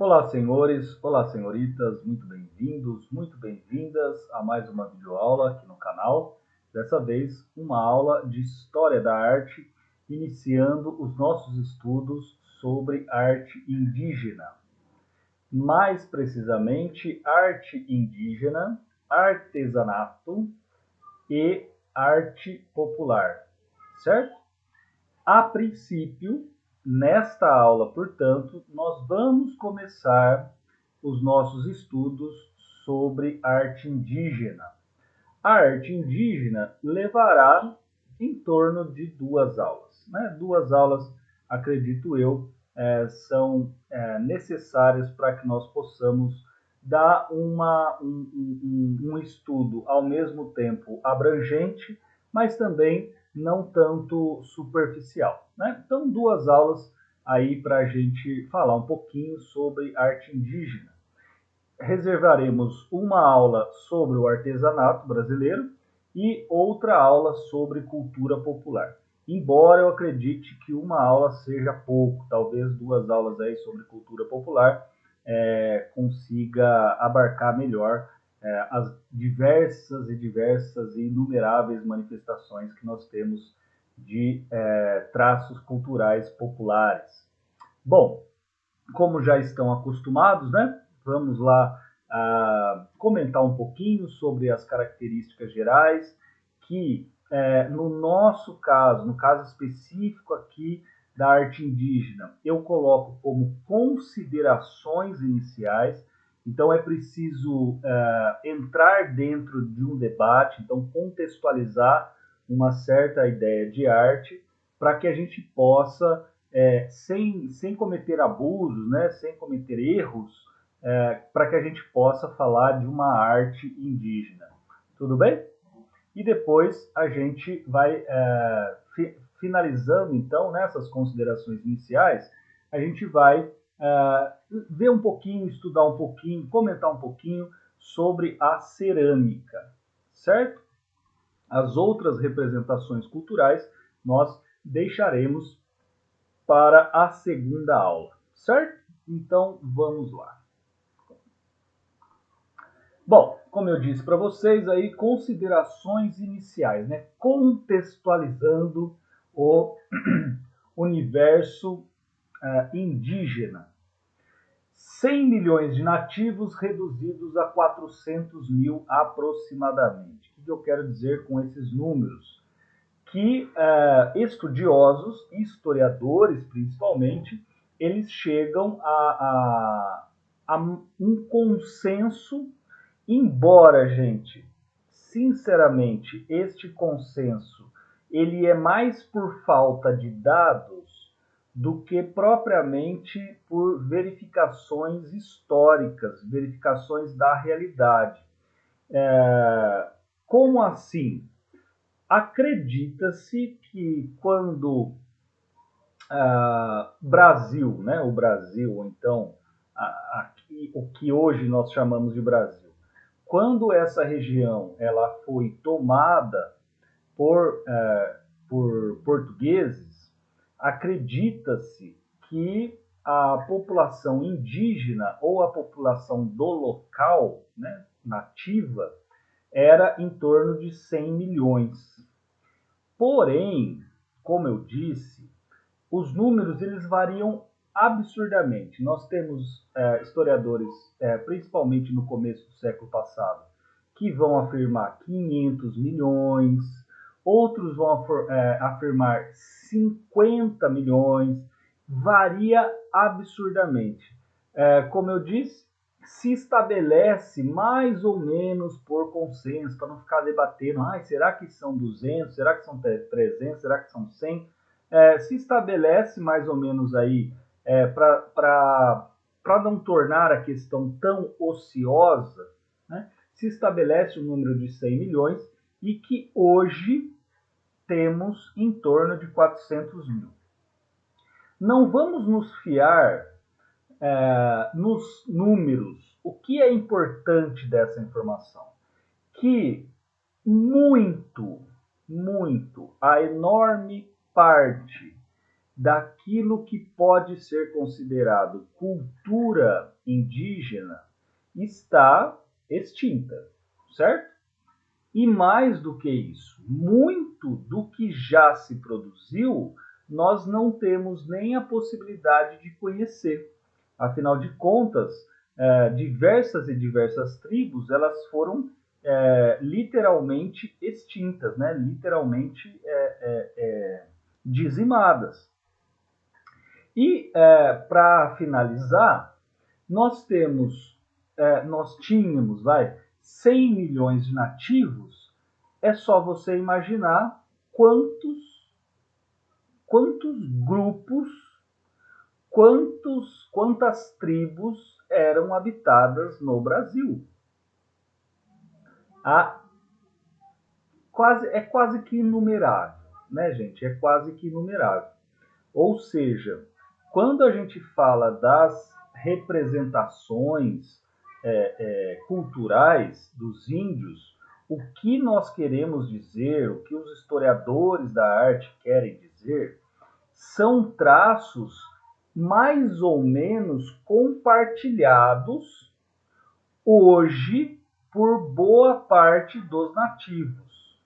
Olá, senhores, olá, senhoritas, muito bem-vindos, muito bem-vindas a mais uma videoaula aqui no canal. Dessa vez, uma aula de História da Arte, iniciando os nossos estudos sobre arte indígena. Mais precisamente, arte indígena, artesanato e arte popular, certo? A princípio, nesta aula, portanto, nós vamos começar os nossos estudos sobre arte indígena. A arte indígena levará em torno de 2 aulas. Duas aulas, acredito eu, são necessárias para que nós possamos dar um estudo ao mesmo tempo abrangente, mas também não tanto superficial. Então, 2 aulas aí para a gente falar um pouquinho sobre arte indígena. Reservaremos uma aula sobre o artesanato brasileiro e outra aula sobre cultura popular. Embora eu acredite que uma aula seja pouco, talvez 2 aulas aí sobre cultura popular consiga abarcar melhor as diversas e inumeráveis manifestações que nós temos de traços culturais populares. Bom, como já estão acostumados, vamos lá comentar um pouquinho sobre as características gerais que, no nosso caso, no caso específico aqui da arte indígena, eu coloco como considerações iniciais. Então, é preciso entrar dentro de um debate, então contextualizar uma certa ideia de arte para que a gente possa sem cometer abusos, sem cometer erros, para que a gente possa falar de uma arte indígena. Tudo bem? E depois a gente vai finalizando, então, nessas considerações iniciais, a gente vai ver um pouquinho, estudar um pouquinho, comentar um pouquinho sobre a cerâmica, certo? As outras representações culturais nós deixaremos para a segunda aula, certo? Então, vamos lá. Bom, como eu disse para vocês aí, considerações iniciais, contextualizando o universo indígena. 100 milhões de nativos reduzidos a 400 mil aproximadamente. O que eu quero dizer com esses números? Que estudiosos, historiadores principalmente, eles chegam a um consenso, embora, gente, sinceramente, este consenso ele é mais por falta de dados do que propriamente por verificações históricas, verificações da realidade. Como assim? Acredita-se que quando Brasil, o Brasil, ou então aqui, o que hoje nós chamamos de Brasil, quando essa região ela foi tomada por portugueses, acredita-se que a população indígena ou a população do local, nativa, era em torno de 100 milhões. Porém, como eu disse, os números eles variam absurdamente. Nós temos historiadores, principalmente no começo do século passado, que vão afirmar 500 milhões, outros vão afirmar 50 milhões, varia absurdamente. Como eu disse, se estabelece mais ou menos por consenso, para não ficar debatendo, será que são 200, será que são 300, será que são 100? Se estabelece mais ou menos aí, para não tornar a questão tão ociosa, se estabelece o número de 100 milhões e que hoje temos em torno de 400 mil. Não vamos nos fiar nos números. O que é importante dessa informação? Que a enorme parte daquilo que pode ser considerado cultura indígena está extinta, certo? E mais do que isso, muito do que já se produziu, nós não temos nem a possibilidade de conhecer. Afinal de contas, diversas tribos, elas foram literalmente extintas, né? Literalmente dizimadas. E para finalizar, nós tínhamos, 100 milhões de nativos. É só você imaginar quantos grupos, quantas tribos eram habitadas no Brasil. É quase que inumerável, né, gente? É quase que inumerável. Ou seja, quando a gente fala das representações culturais dos índios, o que nós queremos dizer, o que os historiadores da arte querem dizer, são traços mais ou menos compartilhados hoje por boa parte dos nativos.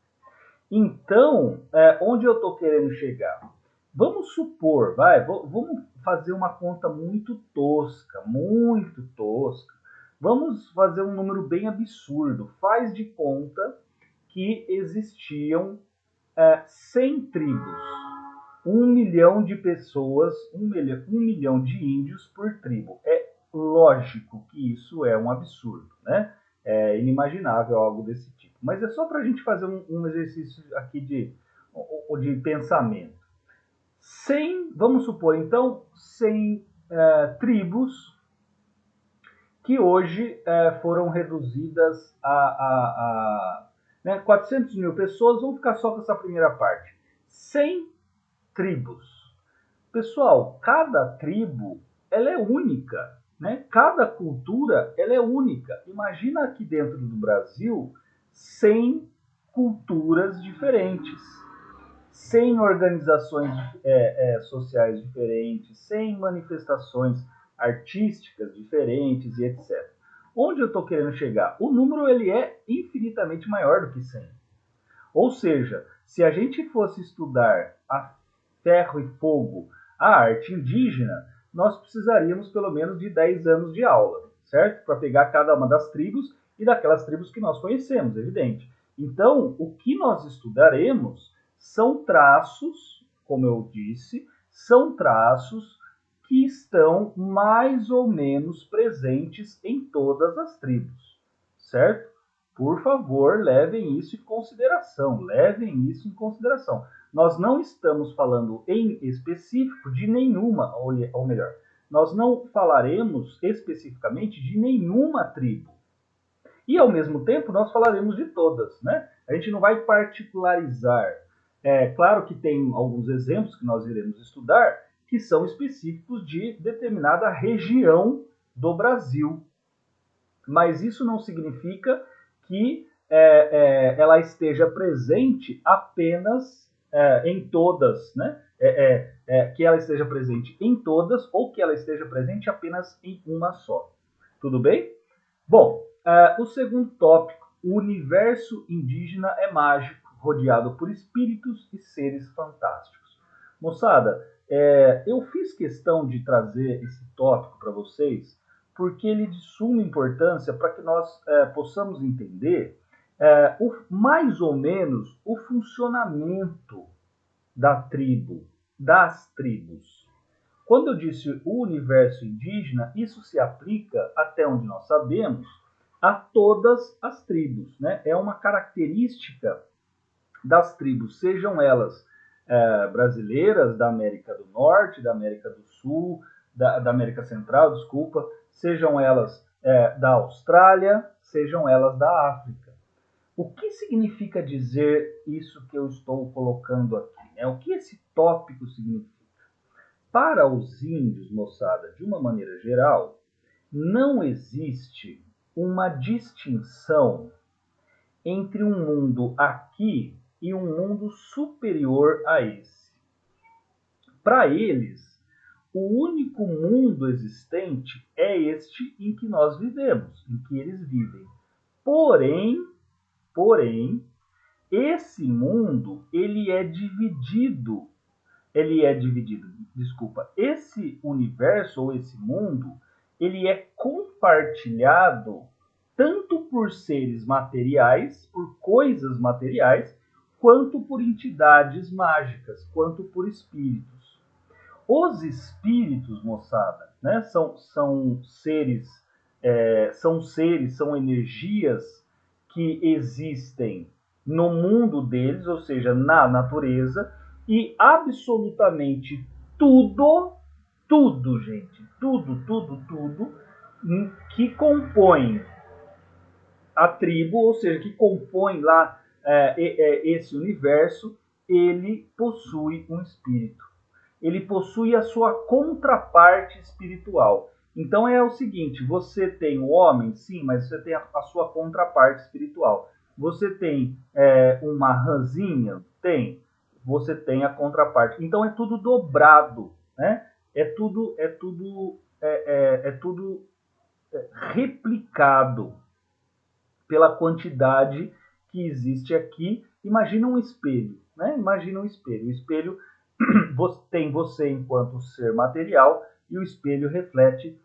Então, onde eu estou querendo chegar? Vamos supor, vamos fazer uma conta muito tosca, muito tosca. Vamos fazer um número bem absurdo. Faz de conta que existiam 100 tribos. 1 milhão de pessoas, 1 milhão de índios por tribo. É lógico que isso é um absurdo, né? É inimaginável algo desse tipo. Mas é só para a gente fazer um exercício aqui de pensamento. 100, vamos supor então, 100 tribos que hoje foram reduzidas a 400 mil pessoas. Vamos ficar só com essa primeira parte. 100 tribos. Pessoal, cada tribo ela é única, né? Cada cultura ela é única. Imagina aqui dentro do Brasil 100 culturas diferentes, 100 organizações sociais diferentes, 100 manifestações artísticas diferentes e etc. Onde eu estou querendo chegar? O número ele é infinitamente maior do que 100. Ou seja, se a gente fosse estudar a ferro e fogo a arte indígena, nós precisaríamos pelo menos de 10 anos de aula, certo? Para pegar cada uma das tribos e daquelas tribos que nós conhecemos, evidente. Então, o que nós estudaremos são traços, como eu disse, são traços que estão mais ou menos presentes em todas as tribos, certo? Por favor, levem isso em consideração, Nós não estamos falando em específico de nenhuma, ou melhor, nós não falaremos especificamente de nenhuma tribo. E, ao mesmo tempo, nós falaremos de todas, né? A gente não vai particularizar. É claro que tem alguns exemplos que nós iremos estudar que são específicos de determinada região do Brasil. Mas isso não significa que ela esteja presente apenas em todas, né? Que ela esteja presente em todas ou que ela esteja presente apenas em uma só. Tudo bem? Bom, o segundo tópico, o universo indígena é mágico, rodeado por espíritos e seres fantásticos. Moçada, eu fiz questão de trazer esse tópico para vocês porque ele é de suma importância para que nós possamos entender mais ou menos o funcionamento das tribos. Quando eu disse o universo indígena, isso se aplica, até onde nós sabemos, a todas as tribos, né? É uma característica das tribos, sejam elas brasileiras, da América do Norte, da América do Sul, da América Central, desculpa, sejam elas da Austrália, sejam elas da África. O que significa dizer isso que eu estou colocando aqui? Né? O que esse tópico significa? Para os índios, moçada, de uma maneira geral, não existe uma distinção entre um mundo aqui e um mundo superior a esse. Para eles, o único mundo existente é este em que nós vivemos, em que eles vivem. Porém, esse mundo, esse universo ou esse mundo, ele é compartilhado tanto por seres materiais, por coisas materiais, quanto por entidades mágicas, quanto por espíritos. Os espíritos, moçada, né, são energias que existem no mundo deles, ou seja, na natureza, e absolutamente tudo, gente, tudo que compõe a tribo, ou seja, que compõe lá esse universo, ele possui um espírito. Ele possui a sua contraparte espiritual. Então é o seguinte, você tem o homem, sim, mas você tem a sua contraparte espiritual. Você tem uma rãzinha? Tem. Você tem a contraparte. Então é tudo dobrado, né? É tudo replicado pela quantidade que existe aqui. Imagina um espelho, né? Imagina um espelho. O espelho tem você enquanto ser material e o espelho reflete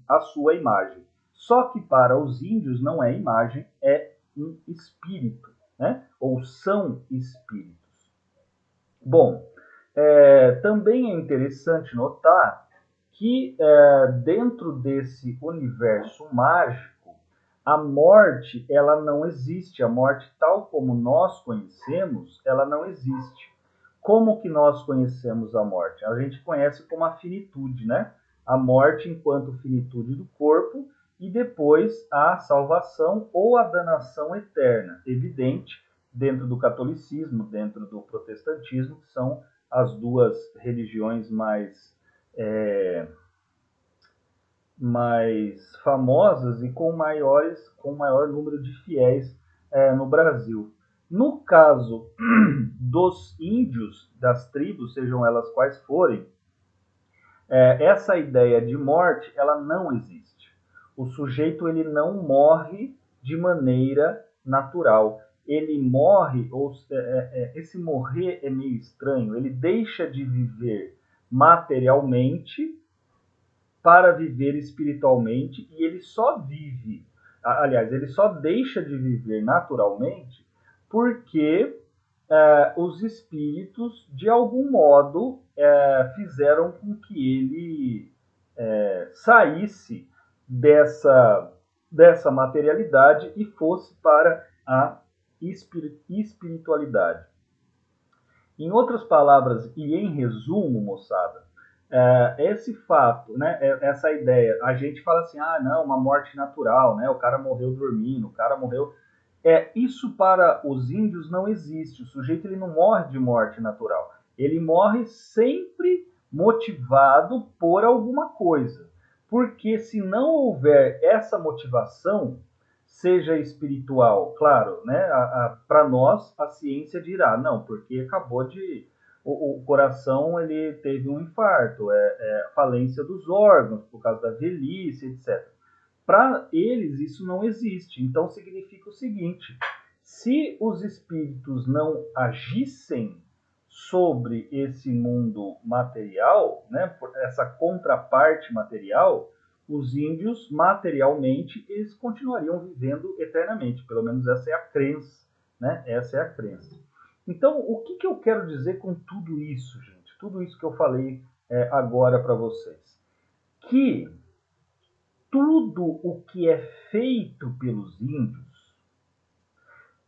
a sua imagem. Só que para os índios não é imagem, é um espírito, né? Ou são espíritos. Bom, também é interessante notar que dentro desse universo mágico, a morte ela não existe. A morte tal como nós conhecemos, ela não existe. Como que nós conhecemos a morte? A gente conhece como a finitude, né? A morte enquanto finitude do corpo e depois a salvação ou a danação eterna, evidente, dentro do catolicismo, dentro do protestantismo, que são as duas religiões mais famosas e com maior número de fiéis no Brasil. No caso dos índios, das tribos, sejam elas quais forem, essa ideia de morte ela não existe. O sujeito ele não morre de maneira natural. Ele morre, esse morrer é meio estranho, ele deixa de viver materialmente para viver espiritualmente e ele só vive, aliás, ele só deixa de viver naturalmente porque os espíritos, de algum modo, fizeram com que ele saísse dessa materialidade e fosse para a espiritualidade. Em outras palavras, e em resumo, moçada, esse fato, né, essa ideia, a gente fala assim, não, uma morte natural, né, o cara morreu dormindo, o cara morreu... isso para os índios não existe. O sujeito ele não morre de morte natural. Ele morre sempre motivado por alguma coisa. Porque se não houver essa motivação, seja espiritual, claro, né? Para nós a ciência dirá, não, porque acabou de... O coração ele teve um infarto, falência dos órgãos por causa da velhice, etc. Para eles isso não existe. Então significa o seguinte: se os espíritos não agissem sobre esse mundo material, né, essa contraparte material, os índios materialmente eles continuariam vivendo eternamente. Pelo menos essa é a crença, né? Essa é a crença. Então, o que eu quero dizer com tudo isso, gente? Tudo isso que eu falei agora para vocês. Que tudo o que é feito pelos índios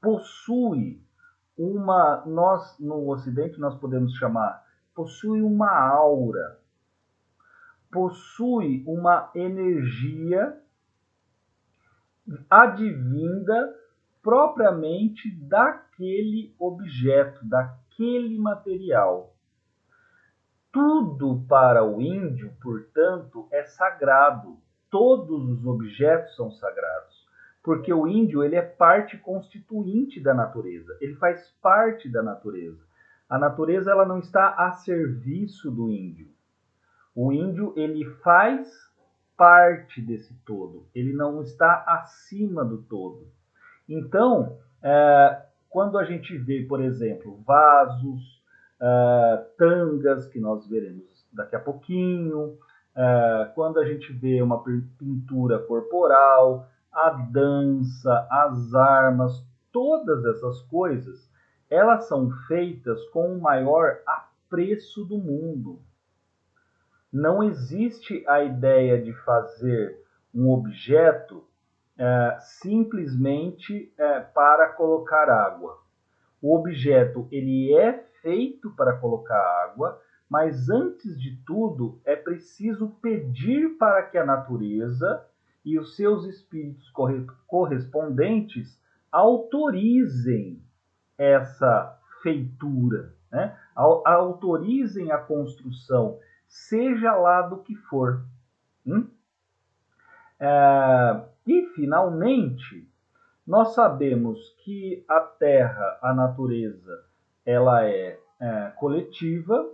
possui nós no Ocidente nós podemos chamar, possui uma aura, possui uma energia advinda propriamente daquele objeto, daquele material. Tudo para o índio, portanto, é sagrado. Todos os objetos são sagrados, porque o índio ele é parte constituinte da natureza, ele faz parte da natureza. A natureza ela não está a serviço do índio. O índio, ele faz parte desse todo, ele não está acima do todo. Então, quando a gente vê, por exemplo, vasos, tangas, que nós veremos daqui a pouquinho, quando a gente vê uma pintura corporal, a dança, as armas, todas essas coisas, elas são feitas com o maior apreço do mundo. Não existe a ideia de fazer um objeto simplesmente para colocar água. O objeto ele é feito para colocar água, mas antes de tudo é preciso pedir para que a natureza e os seus espíritos correspondentes autorizem essa feitura, né? Autorizem a construção, seja lá do que for. E, finalmente, nós sabemos que a Terra, a natureza, ela é coletiva,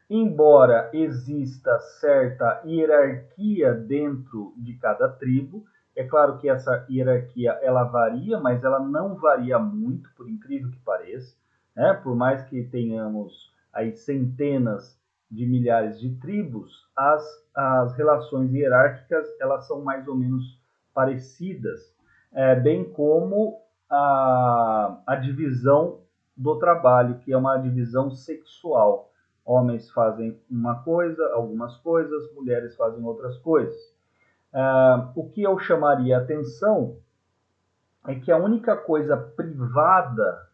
embora exista certa hierarquia dentro de cada tribo. É claro que essa hierarquia ela varia, mas ela não varia muito, por incrível que pareça, né? Por mais que tenhamos aí centenas de milhares de tribos, as relações hierárquicas elas são mais ou menos parecidas, bem como a divisão do trabalho, que é uma divisão sexual. Homens fazem uma coisa, algumas coisas, mulheres fazem outras coisas. O que eu chamaria a atenção é que a única coisa privada,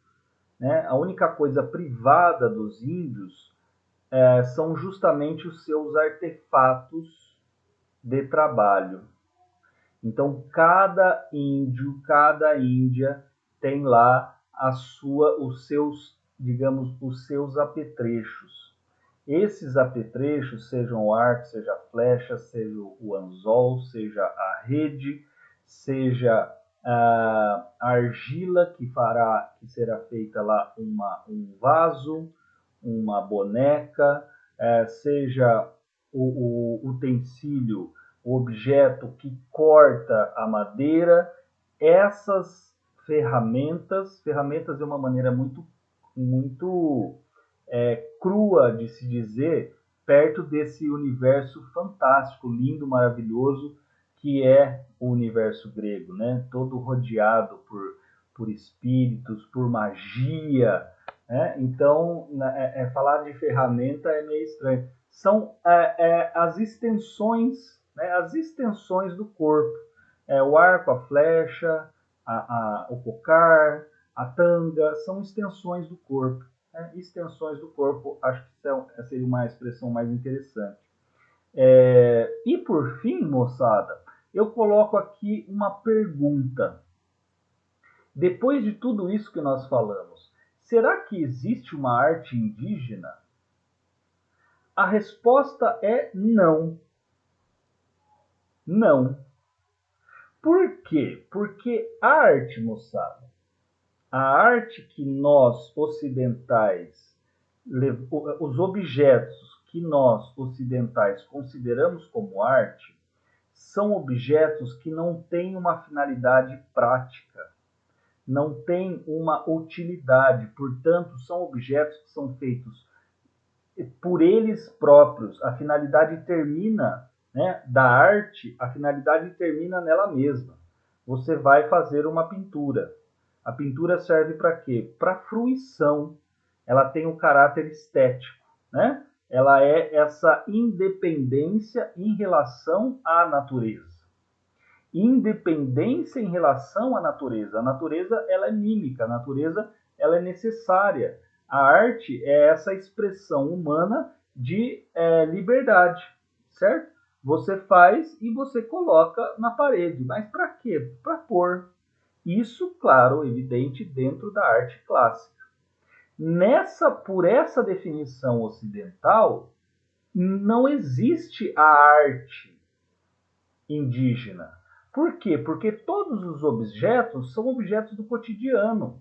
né, a única coisa privada dos índios são justamente os seus artefatos de trabalho. Então, cada índio, cada índia tem lá os seus, digamos, os seus apetrechos. Esses apetrechos, sejam o arco, seja a flecha, seja o anzol, seja a rede, seja a argila que será feita lá um vaso, uma boneca, seja o utensílio, o objeto que corta a madeira, essas ferramentas é uma maneira muito crua de se dizer, perto desse universo fantástico, lindo, maravilhoso, que é o universo grego, né? Todo rodeado por espíritos, por magia, né? Então, falar de ferramenta é meio estranho. São as extensões, né? As extensões do corpo. O arco, a flecha, o cocar, a tanga, são extensões do corpo. Extensões do corpo, acho que seria uma expressão mais interessante. E por fim, moçada, eu coloco aqui uma pergunta. Depois de tudo isso que nós falamos, será que existe uma arte indígena? A resposta é não. Não. Por quê? Porque a arte, moçada, a arte que nós ocidentais, os objetos que nós ocidentais consideramos como arte, são objetos que não têm uma finalidade prática, não têm uma utilidade, portanto, são objetos que são feitos por eles próprios. A finalidade termina, né, da arte, a finalidade termina nela mesma. Você vai fazer uma pintura. A pintura serve para quê? Para fruição. Ela tem um caráter estético, né? Ela é essa independência em relação à natureza. Independência em relação à natureza. A natureza ela é mímica, a natureza ela é necessária. A arte é essa expressão humana de liberdade, certo? Você faz e você coloca na parede. Mas para quê? Para pôr. Isso, claro, evidente, dentro da arte clássica. Por essa definição ocidental, não existe a arte indígena. Por quê? Porque todos os objetos são objetos do cotidiano.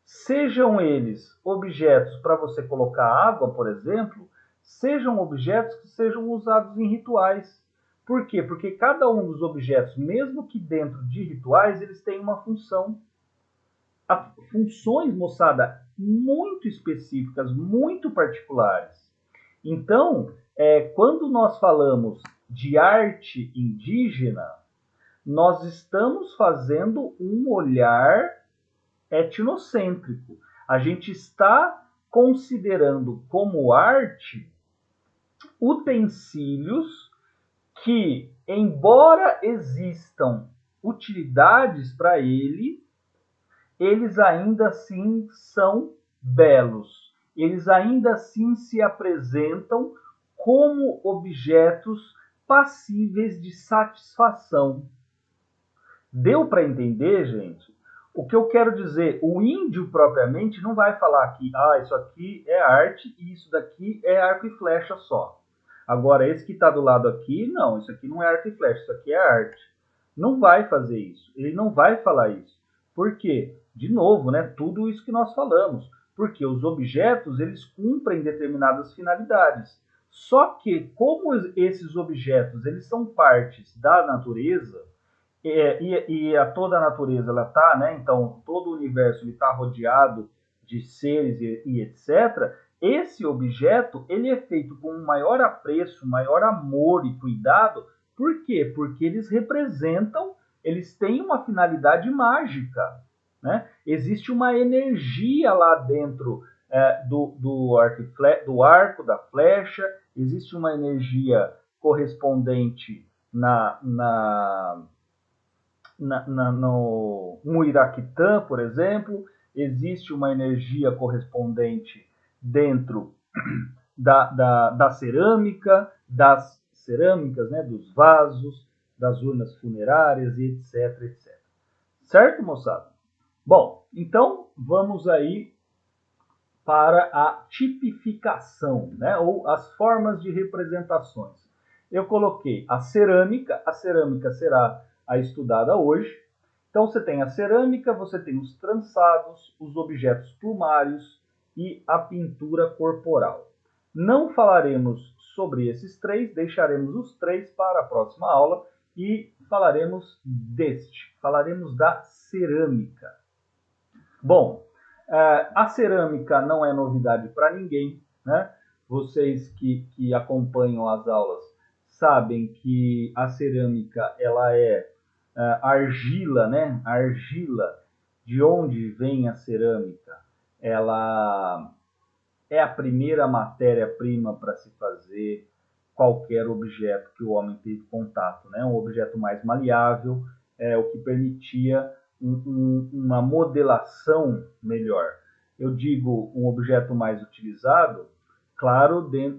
Sejam eles objetos para você colocar água, por exemplo, sejam objetos que sejam usados em rituais. Por quê? Porque cada um dos objetos, mesmo que dentro de rituais, eles têm uma função. Funções, moçada, muito específicas, muito particulares. Então, quando nós falamos de arte indígena, nós estamos fazendo um olhar etnocêntrico. A gente está considerando como arte utensílios que, embora existam utilidades para ele, eles ainda assim são belos. Eles ainda assim se apresentam como objetos passíveis de satisfação. Deu para entender, gente? O que eu quero dizer, o índio propriamente não vai falar que isso aqui é arte e isso daqui é arco e flecha só. Agora, esse que está do lado aqui, não, isso aqui não é arco e flecha, isso aqui é arte. Não vai fazer isso, ele não vai falar isso. Por quê? De novo, né, tudo isso que nós falamos. Porque os objetos, eles cumprem determinadas finalidades. Só que, como esses objetos, eles são partes da natureza, toda a natureza ela tá, né? Então todo o universo está rodeado de seres e etc. Esse objeto ele é feito com um maior apreço, maior amor e cuidado. Por quê? Porque eles representam, eles têm uma finalidade mágica, né? Existe uma energia lá dentro do arco, da flecha, existe uma energia correspondente no Muiraquitã, por exemplo, existe uma energia correspondente dentro da cerâmica, das cerâmicas, né, dos vasos, das urnas funerárias e etc, etc. Certo, moçada? Bom, então vamos aí para a tipificação, né, ou as formas de representações. Eu coloquei a cerâmica será a estudada hoje. Então você tem a cerâmica, você tem os trançados, os objetos plumários e a pintura corporal. Não falaremos sobre esses três, deixaremos os três para a próxima aula e falaremos falaremos da cerâmica. Bom, a cerâmica não é novidade para ninguém, né? Vocês que acompanham as aulas sabem que a cerâmica ela é argila, né? Argila, de onde vem a cerâmica? Ela é a primeira matéria-prima para se fazer qualquer objeto que o homem teve contato, né? Um objeto mais maleável, o que permitia uma modelação melhor. Eu digo um objeto mais utilizado, claro, dentro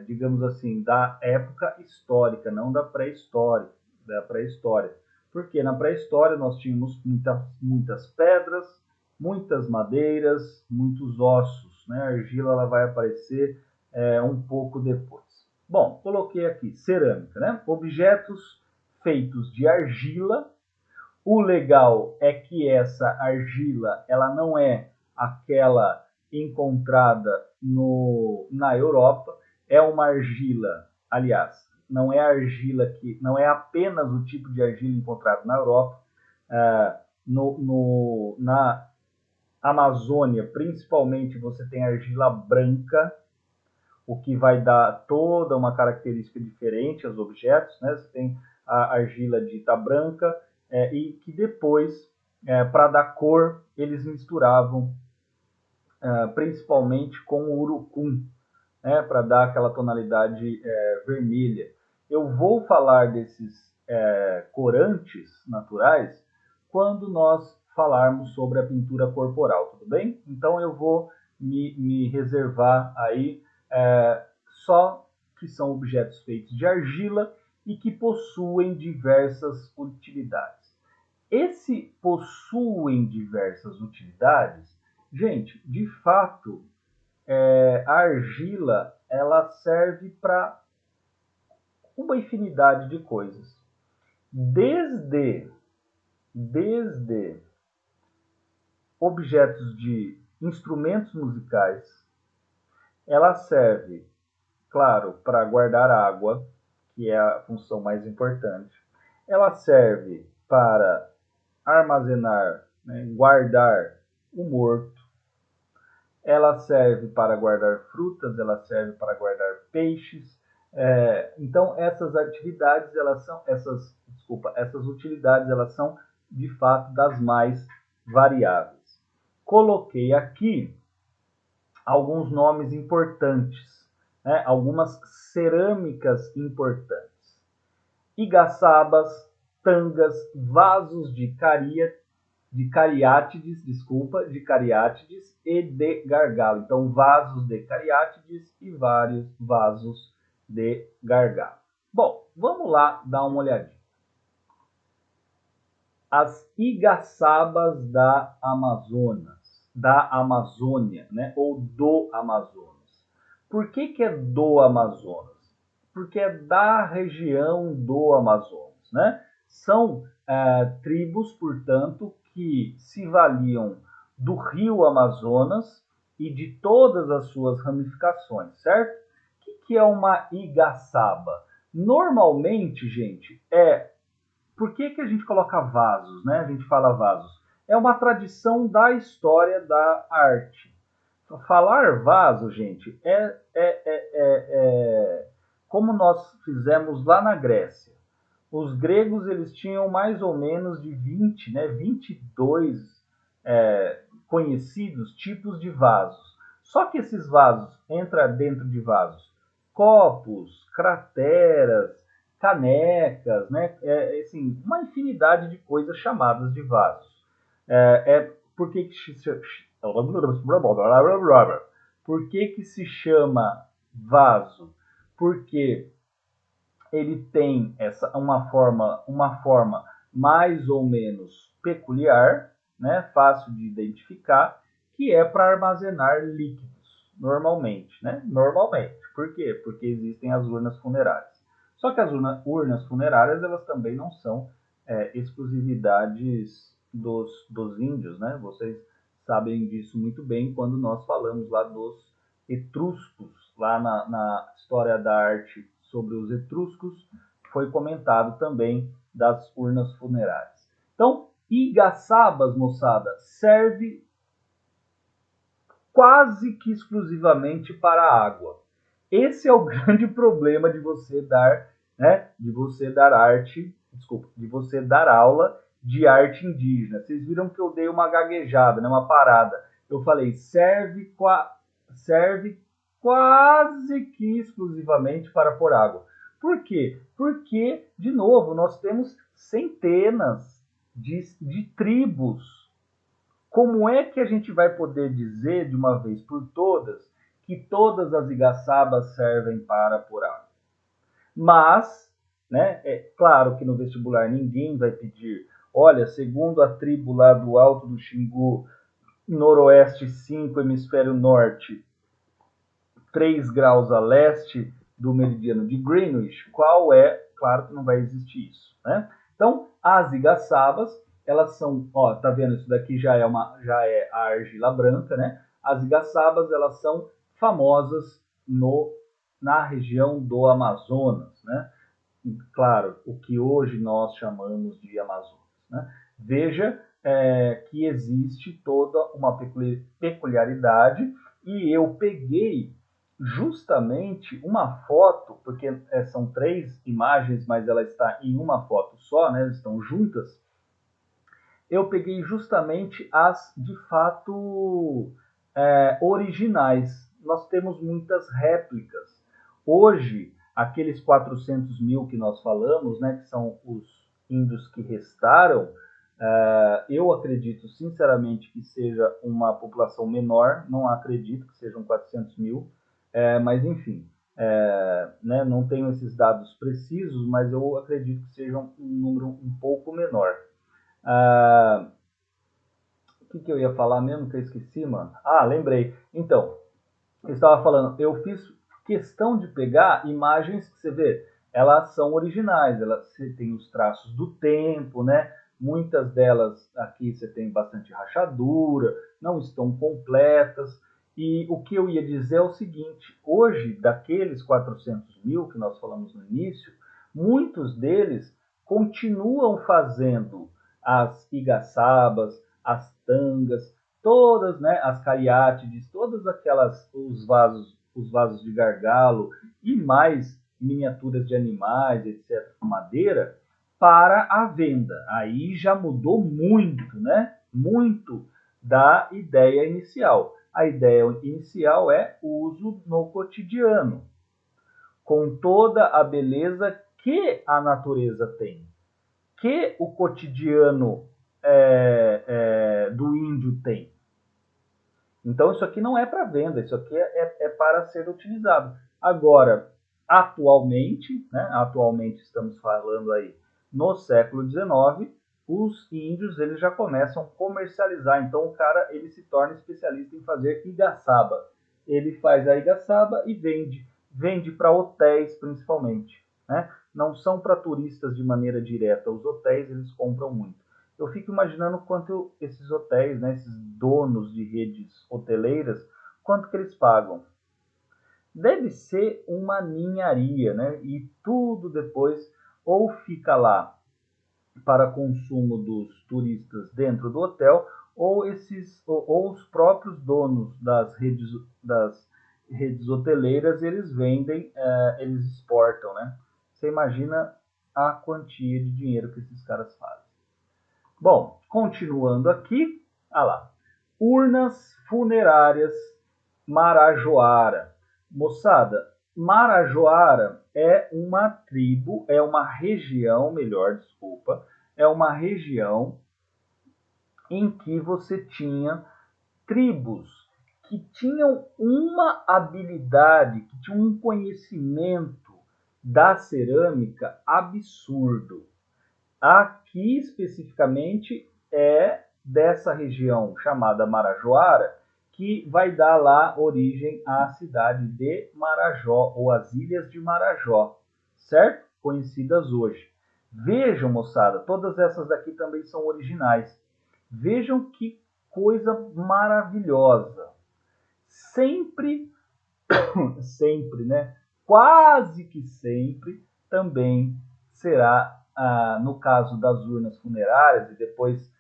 digamos assim, da época histórica, não da pré-história, porque na pré-história nós tínhamos muitas pedras, muitas madeiras, muitos ossos, né? A argila ela vai aparecer um pouco depois. Bom, coloquei aqui cerâmica, né? Objetos feitos de argila. O legal é que essa argila ela não é aquela encontrada na Europa, é uma argila, aliás, não é argila não é apenas o tipo de argila encontrado na Europa, na Amazônia, principalmente, você tem argila branca, o que vai dar toda uma característica diferente aos objetos, né? Você tem a argila dita branca, e que depois, para dar cor, eles misturavam principalmente com o urucum, né? Para dar aquela tonalidade vermelha. Eu vou falar desses corantes naturais quando nós falarmos sobre a pintura corporal, tudo bem? Então eu vou me reservar aí só que são objetos feitos de argila e que possuem diversas utilidades. Esse possuem diversas utilidades, gente, de fato, a argila ela serve para uma infinidade de coisas. Desde objetos de instrumentos musicais, Ela serve, claro, para guardar água, que é a função mais importante. Ela serve para armazenar, né, guardar o morto. Ela serve para guardar frutas, ela serve para guardar peixes. Então essas atividades, essas utilidades, elas são de fato das mais variáveis. Coloquei aqui alguns nomes importantes, né? Algumas cerâmicas importantes. Igaçabas, tangas, vasos de cariátides, de cariátides e de gargalo. Então, vasos de cariátides e vários vasos de gargalo. Bom, vamos lá dar uma olhadinha. As igaçabas da Amazônia, né? Ou do Amazonas. Por que é do Amazonas? Porque é da região do Amazonas, né? São tribos, portanto, que se valiam do rio Amazonas e de todas as suas ramificações, certo? O que é uma igaçaba? Normalmente, gente, por que a gente coloca vasos, né? A gente fala vasos. É uma tradição da história da arte. Falar vaso, gente, como nós fizemos lá na Grécia. Os gregos, eles tinham mais ou menos de 20, né, 22 conhecidos tipos de vasos. Só que esses vasos entram dentro de vasos copos, crateras, canecas, né? Assim, uma infinidade de coisas chamadas de vasos. Por que se chama vaso? Porque ele tem uma forma mais ou menos peculiar, né? Fácil de identificar, que é para armazenar líquidos, normalmente, né? Normalmente. Por quê? Porque existem as urnas funerárias. Só que as urnas funerárias, elas também não são exclusividades dos índios, né? Vocês sabem disso muito bem quando nós falamos lá dos etruscos, lá na história da arte sobre os etruscos, foi comentado também das urnas funerárias. Então, igaçabas, moçada, serve quase que exclusivamente para a água. Esse é o grande problema de você dar, né, de você dar aula de arte indígena. Vocês viram que eu dei uma gaguejada, né, uma parada. Eu falei, serve quase que exclusivamente para pôr água. Por quê? Porque, de novo, nós temos centenas de tribos. Como é que a gente vai poder dizer de uma vez por todas que todas as igaçabas servem para pôr água? Mas, né, é claro que no vestibular ninguém vai pedir, olha, segundo a tribo lá do Alto do Xingu, noroeste 5, hemisfério norte, 3 graus a leste do meridiano de Greenwich, qual é? Claro que não vai existir isso, né? Então, as igaçabas, elas são, ó, tá vendo? Isso daqui já é a argila branca, né? As igaçabas, elas são famosas na região do Amazonas, né? Claro, o que hoje nós chamamos de Amazonas, né? Veja que existe toda uma peculiaridade e eu peguei justamente uma foto, porque são 3 imagens, mas ela está em uma foto só, né? Estão juntas. Eu peguei justamente as, de fato, originais. Nós temos muitas réplicas. Hoje, aqueles 400 mil que nós falamos, né, que são os índios que restaram, eu acredito sinceramente que seja uma população menor, não acredito que sejam 400 mil, mas enfim, né, não tenho esses dados precisos, mas eu acredito que seja um número um pouco menor. O que eu ia falar mesmo que eu esqueci, mano? Ah, lembrei. Então, eu estava falando, eu fiz questão de pegar imagens que você vê, elas são originais, elas têm os traços do tempo, né? Muitas delas aqui você tem bastante rachadura, não estão completas. E o que eu ia dizer é o seguinte: hoje, daqueles 400 mil que nós falamos no início, muitos deles continuam fazendo as igaçabas, as tangas, todas, né, as cariátides, todas aquelas, os vasos de gargalo e mais miniaturas de animais, etc., com madeira, para a venda. Aí já mudou muito, né? Muito da ideia inicial. A ideia inicial é uso no cotidiano, com toda a beleza que a natureza tem, que o cotidiano do índio tem. Então, isso aqui não é para venda, isso aqui é para ser utilizado. Agora, atualmente estamos falando aí no século XIX, os índios eles já começam a comercializar. Então, o cara ele se torna especialista em fazer igaçaba. Ele faz a igaçaba e vende para hotéis principalmente, né? Não são para turistas de maneira direta. Os hotéis eles compram muito. Eu fico imaginando quanto esses hotéis, né, esses donos de redes hoteleiras, quanto que eles pagam. Deve ser uma ninharia, né? E tudo depois ou fica lá para consumo dos turistas dentro do hotel, ou os próprios donos das redes hoteleiras, eles vendem, eles exportam, né? Você imagina a quantia de dinheiro que esses caras fazem. Bom, continuando aqui, lá, urnas funerárias Marajoara. Moçada, Marajoara é uma tribo, é uma região, melhor, desculpa, é uma região em que você tinha tribos que tinham uma habilidade, que tinham um conhecimento da cerâmica absurdo. Aqui especificamente é dessa região chamada Marajoara que vai dar lá origem à cidade de Marajó ou às Ilhas de Marajó, certo? Conhecidas hoje. Vejam, moçada, todas essas daqui também são originais. Vejam que coisa maravilhosa. Sempre, sempre, né? Quase que sempre também será, no caso das urnas funerárias e depois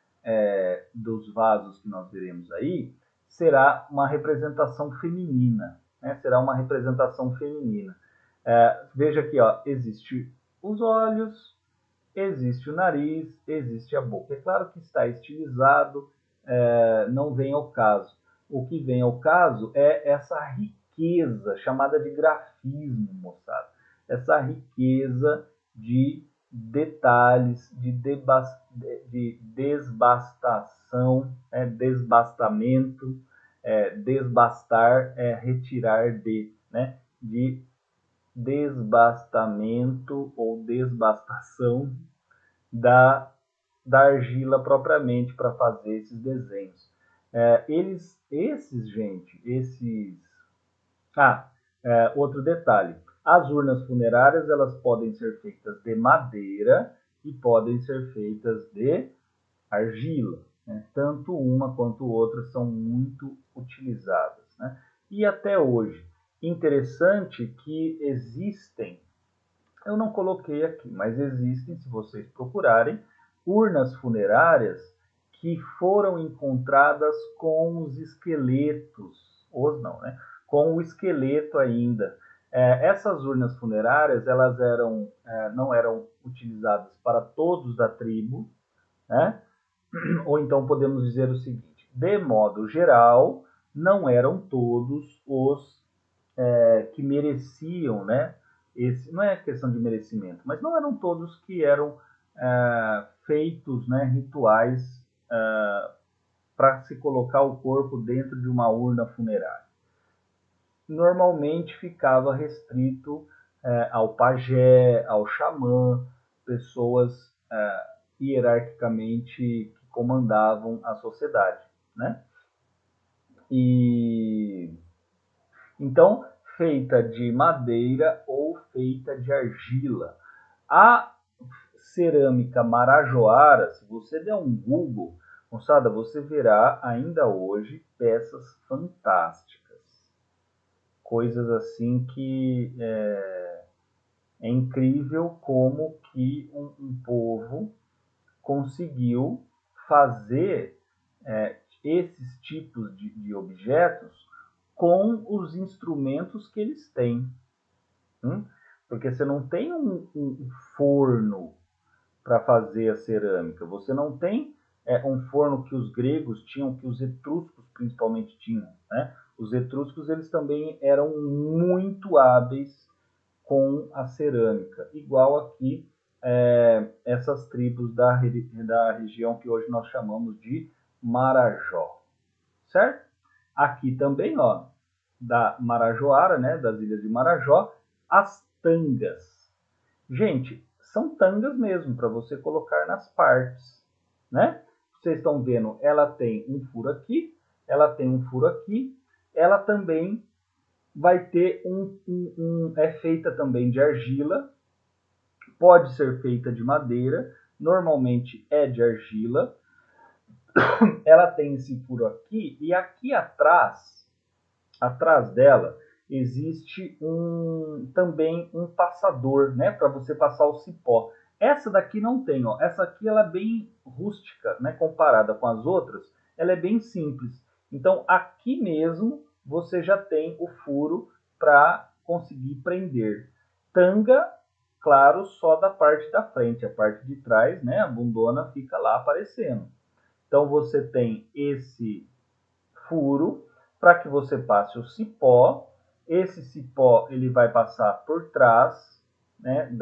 dos vasos que nós veremos aí, será uma representação feminina, né? Será uma representação feminina. Veja aqui, ó, existe os olhos, existe o nariz, existe a boca. É claro que está estilizado, não vem ao caso. O que vem ao caso é essa riqueza chamada de grafismo, moçada. Essa riqueza de detalhes, de desbastação, desbastamento, desbastar, retirar de, né? De desbastamento ou desbastação da, da argila propriamente para fazer esses desenhos. Outro detalhe. As urnas funerárias elas podem ser feitas de madeira e podem ser feitas de argila. Né? Tanto uma quanto outra são muito utilizadas. Né? E até hoje, interessante que existem, eu não coloquei aqui, mas existem, se vocês procurarem, urnas funerárias que foram encontradas com os esqueletos, os não, né? Com o esqueleto ainda. Essas urnas funerárias, elas não eram utilizadas para todos da tribo, né? Ou então podemos dizer o seguinte: de modo geral, não eram todos os que mereciam, né? Não é questão de merecimento, mas não eram todos que eram feitos, né, rituais para se colocar o corpo dentro de uma urna funerária. Normalmente ficava restrito ao pajé, ao xamã, pessoas hierarquicamente que comandavam a sociedade, né? E então, feita de madeira ou feita de argila. A cerâmica marajoara, se você der um Google, moçada, você verá ainda hoje peças fantásticas. coisas assim que é incrível como que um povo conseguiu fazer esses tipos de objetos com os instrumentos que eles têm. Porque você não tem um forno para fazer a cerâmica, você não tem um forno que os gregos tinham, que os etruscos principalmente tinham. Né? Os etruscos eles também eram muito hábeis com a cerâmica, igual aqui essas tribos da região que hoje nós chamamos de Marajó, certo? Aqui também, ó, da Marajoara, né, das ilhas de Marajó, as tangas. Gente, são tangas mesmo, para você colocar nas partes, né? Vocês estão vendo, ela tem um furo aqui, ela tem um furo aqui, ela também vai ter é feita também de argila, pode ser feita de madeira, normalmente é de argila. Ela tem esse furo aqui e aqui atrás dela, existe também um passador, né, para você passar o cipó. Essa daqui não tem, ó. Essa aqui ela é bem rústica, né, comparada com as outras, ela é bem simples. Então aqui mesmo você já tem o furo para conseguir prender. Tanga, claro, só da parte da frente, a parte de trás, né, a bundona fica lá aparecendo. Então você tem esse furo para que você passe o cipó. Esse cipó ele vai passar por trás, né,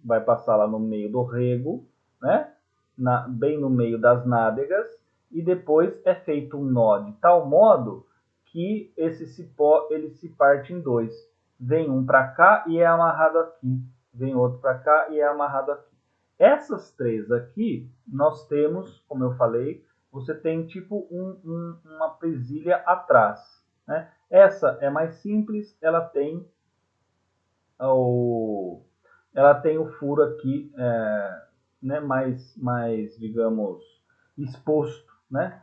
vai passar lá no meio do rego, né, bem no meio das nádegas, e depois é feito um nó de tal modo que esse cipó ele se parte em dois. Vem um para cá e é amarrado aqui, vem outro para cá e é amarrado aqui. Essas três aqui nós temos, como eu falei, você tem tipo uma presilha atrás. Né? Essa é mais simples, ela tem o furo aqui, né, mais, digamos, exposto, né?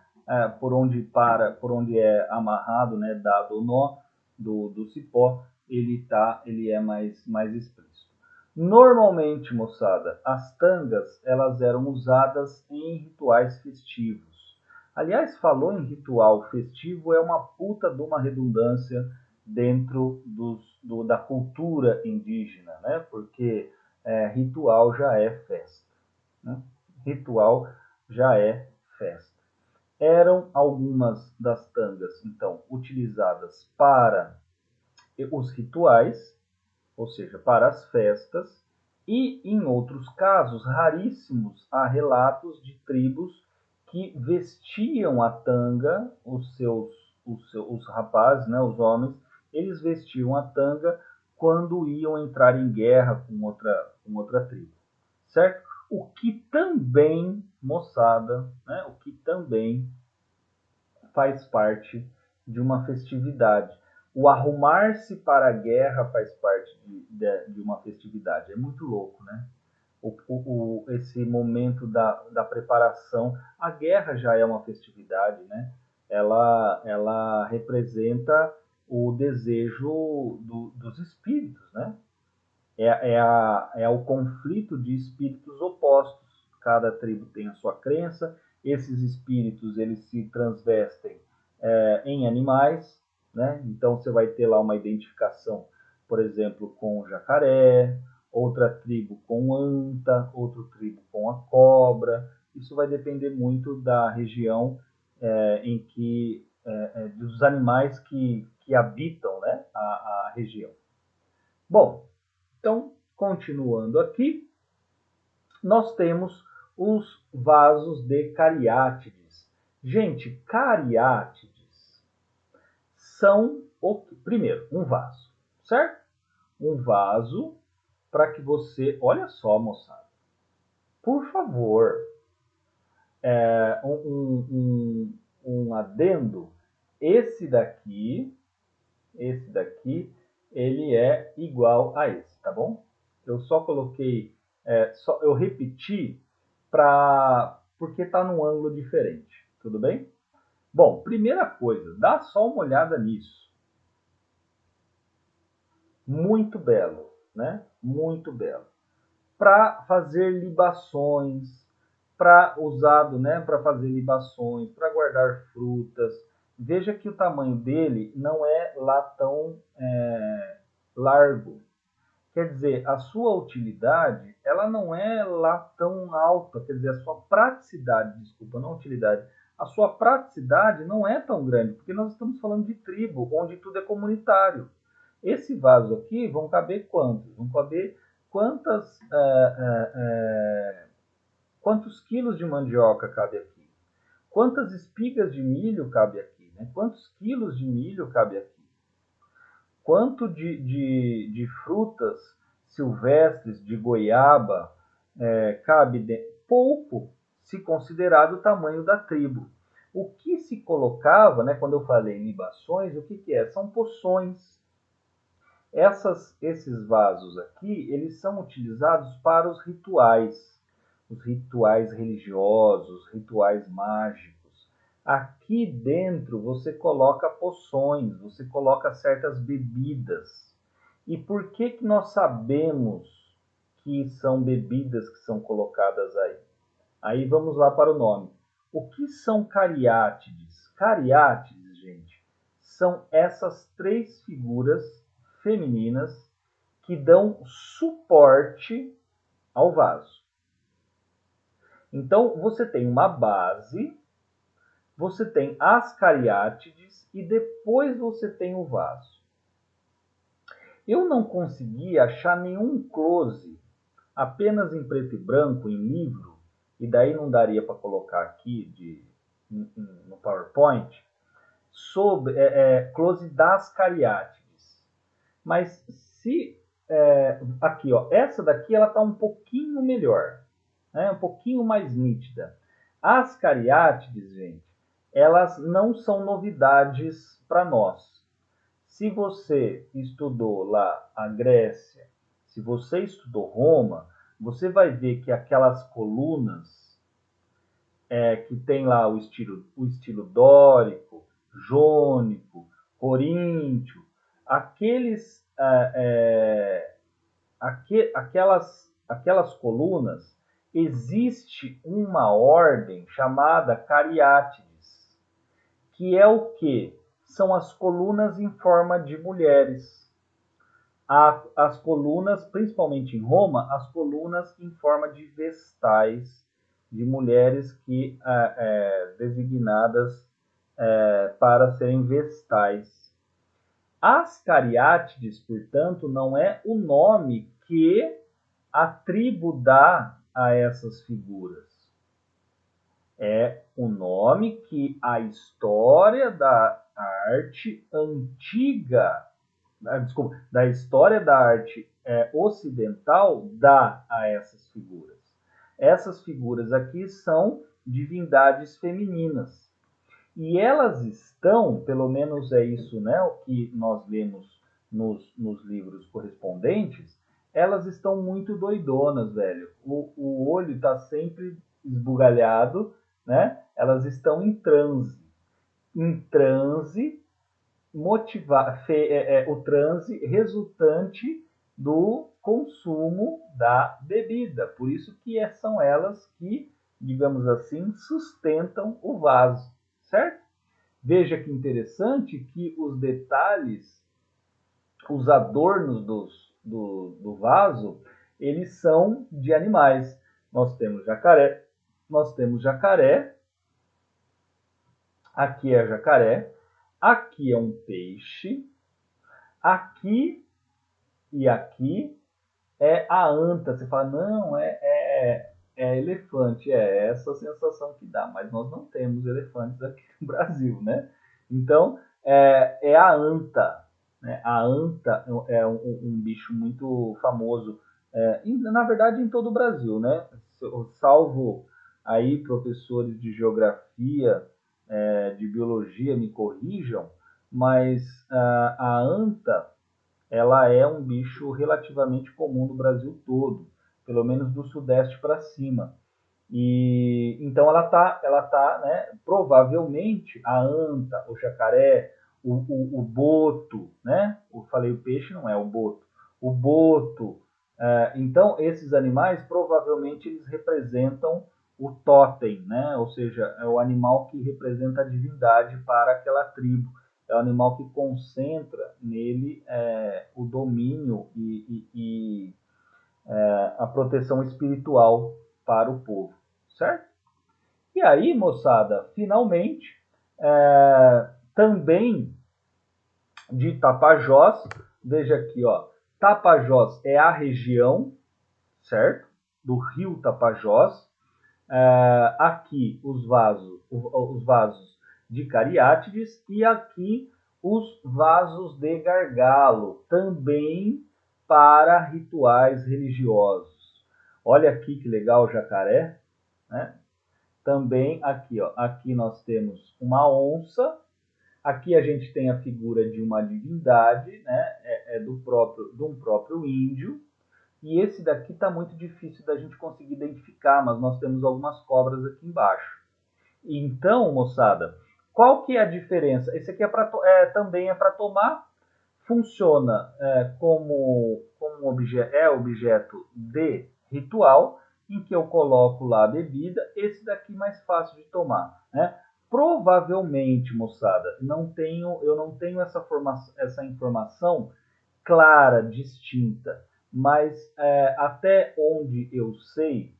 Por onde é amarrado, né, dado o nó do cipó, ele é mais explícito. Normalmente, moçada, as tangas elas eram usadas em rituais festivos. Aliás, falou em ritual festivo, é uma puta de uma redundância dentro da cultura indígena, né? Porque ritual já é festa. Né? Ritual já é festa. Eram algumas das tangas, então, utilizadas para os rituais, ou seja, para as festas, e em outros casos raríssimos há relatos de tribos que vestiam a tanga, os rapazes, né, os homens, eles vestiam a tanga quando iam entrar em guerra com outra tribo, certo? O que também, moçada, né, o que também faz parte de uma festividade. O arrumar-se para a guerra faz parte de uma festividade. É muito louco, né? Esse momento da preparação. A guerra já é uma festividade, né? Ela representa o desejo dos espíritos, né? É o conflito de espíritos opostos. Cada tribo tem a sua crença. Esses espíritos eles se transvestem em animais, né? Então você vai ter lá uma identificação, por exemplo, com o jacaré, outra tribo com anta, outra tribo com a cobra. Isso vai depender muito da região em que dos animais que habitam, né, a região. Bom, então, continuando aqui, nós temos os vasos de cariátides. Gente, cariátides são, primeiro, um vaso, certo? Um vaso para que você, olha só, moçada, por favor, um adendo, esse daqui, ele é igual a esse, tá bom? Eu só coloquei, eu repeti porque está num ângulo diferente, tudo bem? Bom, primeira coisa, dá só uma olhada nisso. muito belo, né? Muito belo. Para fazer libações, para usado, né, para fazer libações, para guardar frutas. Veja que o tamanho dele não é lá tão largo. Quer dizer, a sua utilidade, ela não é lá tão alta, quer dizer, a sua praticidade, desculpa, não utilidade, a sua praticidade não é tão grande, porque nós estamos falando de tribo, onde tudo é comunitário. Esse vaso aqui vão caber quantos? Vão caber quantas, quantos quilos de mandioca cabe aqui? Quantas espigas de milho cabe aqui? Né? Quantos quilos de milho cabe aqui? Quanto de frutas silvestres, de goiaba, cabe dentro? Pouco, se considerado o tamanho da tribo. O que se colocava, né, quando eu falei libações, o que, que é? São poções. Esses vasos aqui, eles são utilizados para os rituais religiosos, rituais mágicos. Aqui dentro você coloca poções, você coloca certas bebidas. E por que que nós sabemos que são bebidas que são colocadas aí? Aí vamos lá para o nome. O que são cariátides? Cariátides, gente, são essas três figuras femininas que dão suporte ao vaso. Então, você tem uma base, você tem as cariátides e depois você tem o vaso. Eu não consegui achar nenhum close, apenas em preto e branco, em livro, e daí não daria para colocar aqui no PowerPoint, sobre close das cariátides. Mas se aqui, ó, essa daqui ela está um pouquinho melhor, né? Um pouquinho mais nítida. As cariátides, gente, elas não são novidades para nós. Se você estudou lá a Grécia, se você estudou Roma, você vai ver que aquelas colunas que tem lá o estilo dórico, jônico, coríntio, aqueles, aquelas colunas, existe uma ordem chamada cariátides, que é o que? São as colunas em forma de mulheres. As colunas, principalmente em Roma, as colunas em forma de vestais, de mulheres que designadas para serem vestais. As cariátides, portanto, não é o nome que a tribo dá a essas figuras. É o nome que a história da arte antiga, desculpa, da história da arte ocidental dá a essas figuras. Essas figuras aqui são divindades femininas. E elas estão, pelo menos é isso, né, o que nós lemos nos livros correspondentes, elas estão muito doidonas, velho. O olho está sempre esbugalhado, né? Elas estão em transe. Em transe, o transe resultante do consumo da bebida. Por isso que são elas que, digamos assim, sustentam o vaso, certo? Veja que interessante que os detalhes, os adornos do vaso, eles são de animais. Nós temos jacaré, aqui é jacaré, aqui é um peixe, aqui e aqui é a anta. Você fala, não, é elefante. É essa a sensação que dá, mas nós não temos elefantes aqui no Brasil, né? Então, é a anta. Né? A anta é um bicho muito famoso, na verdade, em todo o Brasil, né? Salvo aí professores de geografia, de biologia me corrijam, mas a anta ela é um bicho relativamente comum no Brasil todo, pelo menos do sudeste para cima. E então ela tá, né, provavelmente a anta, o jacaré, o boto, né? Eu falei o peixe, não é o boto. O boto. Então, esses animais, provavelmente, eles representam o totem, né? Ou seja, é o animal que representa a divindade para aquela tribo. É o animal que concentra nele o domínio e a proteção espiritual para o povo, certo? E aí, moçada, finalmente, também de Tapajós, veja aqui, ó, Tapajós é a região, certo? Do rio Tapajós. Aqui os vasos de cariátides e aqui os vasos de gargalo, também para rituais religiosos. Olha aqui que legal o jacaré, né? Também aqui, ó, aqui nós temos uma onça. Aqui a gente tem a figura de uma divindade, né? De um próprio índio. E esse daqui está muito difícil da gente conseguir identificar, mas nós temos algumas cobras aqui embaixo. Então, moçada, qual que é a diferença? Esse aqui também é para tomar, funciona como objeto de ritual, em que eu coloco lá a bebida, esse daqui mais fácil de tomar, né? Provavelmente, moçada, eu não tenho essa informação clara, distinta, mas até onde eu sei,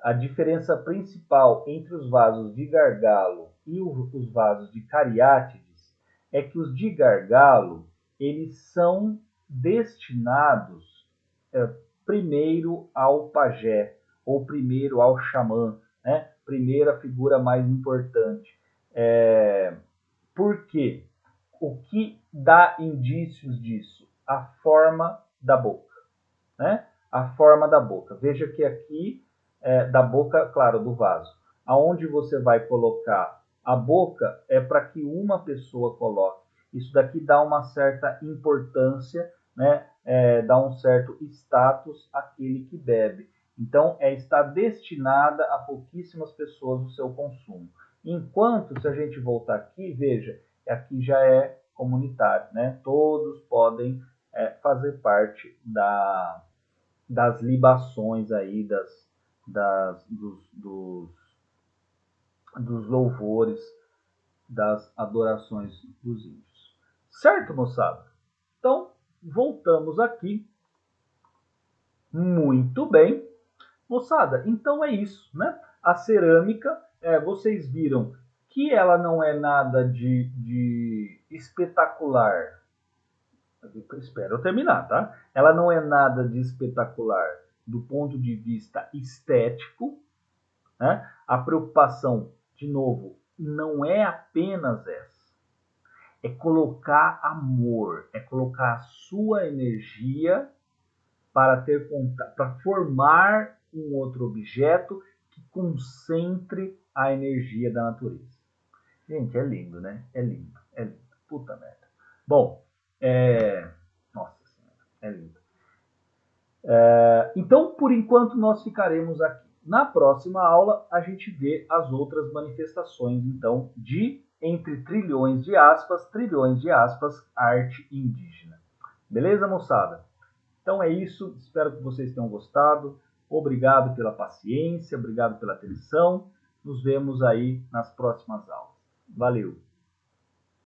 a diferença principal entre os vasos de gargalo e os vasos de cariátides é que os de gargalo eles são destinados primeiro ao pajé ou primeiro ao xamã, né? Primeira figura mais importante. Por quê? O que dá indícios disso? A forma da boca, né? A forma da boca. Veja que aqui da boca, claro, do vaso. Aonde você vai colocar a boca é para que uma pessoa coloque. Isso daqui dá uma certa importância, né? Dá um certo status àquele que bebe. Então, está destinada a pouquíssimas pessoas o seu consumo. Enquanto, se a gente voltar aqui, veja, aqui já é comunitário, né? Todos podem fazer parte das libações aí, dos louvores, das adorações dos índios. Certo, moçada? Então, voltamos aqui. Muito bem. Moçada, então é isso, né? A cerâmica, vocês viram que ela não é nada de espetacular. Espero eu terminar, tá? Ela não é nada de espetacular do ponto de vista estético, né? A preocupação, de novo, não é apenas essa. É colocar amor, é colocar a sua energia para formar um outro objeto que concentre a energia da natureza. Gente, é lindo, né? É lindo, é lindo. Puta merda. Bom, nossa senhora, é lindo. Então, por enquanto, nós ficaremos aqui. Na próxima aula, a gente vê as outras manifestações, então, entre trilhões de aspas, arte indígena. Beleza, moçada? Então é isso, espero que vocês tenham gostado. Obrigado pela paciência, obrigado pela atenção. Nos vemos aí nas próximas aulas. Valeu!